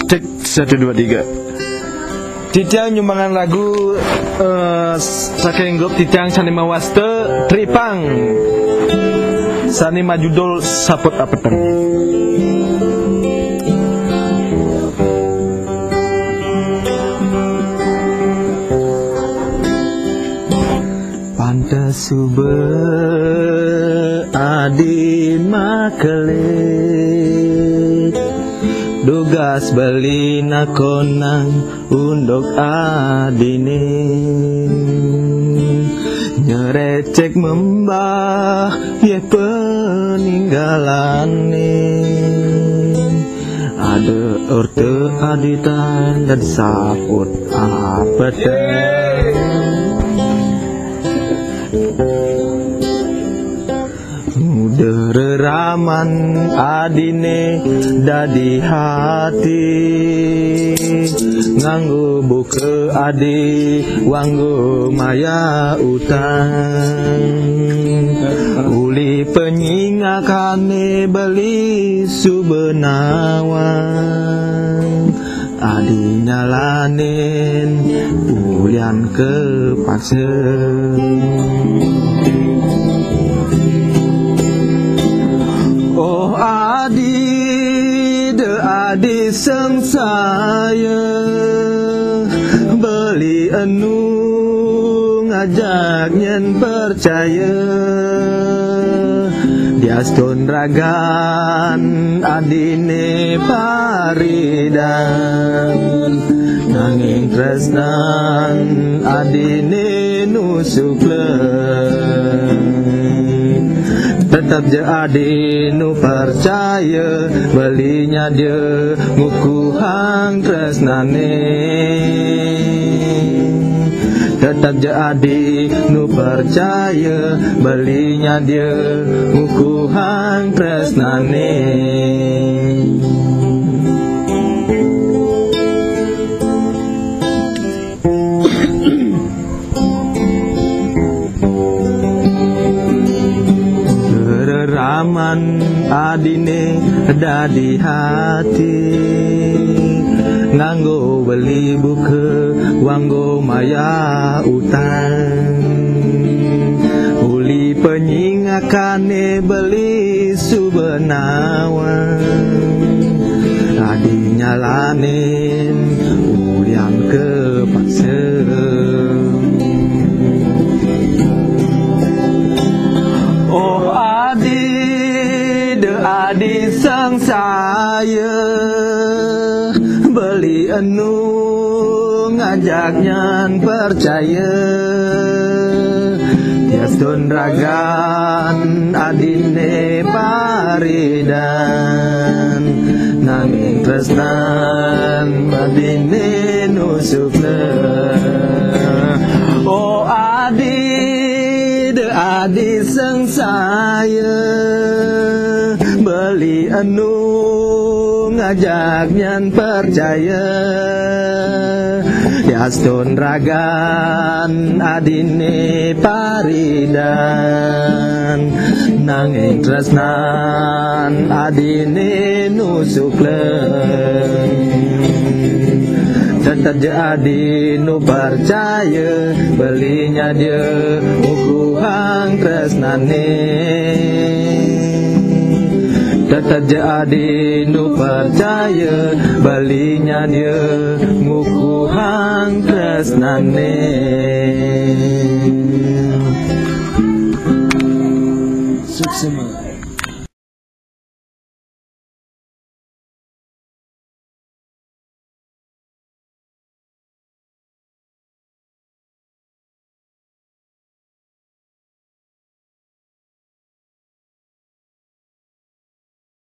Cek 1 2 3. Titiang nyumbangan lagu saking grup Titiang Sanima Waste Tripang Sanima judul Saput Apetan. Pantes sube adi makelit dugas beli nakonang undok adine nyerecek membah ye peninggalane ada orte aditan dan saput apetan dereraman adine dadi hati nganggo buke adi wanggo maya utang uli penyingakane beli subenawang adi nyalanin ulian kepaksa. Oh adi de adi sengsaya beli anu ngajak nyen percaya diaston ragan adine paridan nanging tresnan adine nusuklen tetap je adi nu percaya belinya dia ngukuhang tresnane tetap je adi nu percaya belinya dia ngukuhang tresnane. Raman adine dadi hati nganggo beli buke wanggo maya utang uli penyingakane beli subenawang adi nyalanin ulian kepaksa. Oh adi de adi sengsaya beli anu ngajak nyan percaya tiaston ragan adine paridan nanging tresnan adine nusukna. Oh adi adi sengsaya beli anu ngajak nyan percaya yaston ragan adine paridan nanging tresnan adine nusuklen tetap je adi nu percaya belinya dia ukuhang tresnane tetap je adi nu percaya belinya dia ngukuhang tresnane.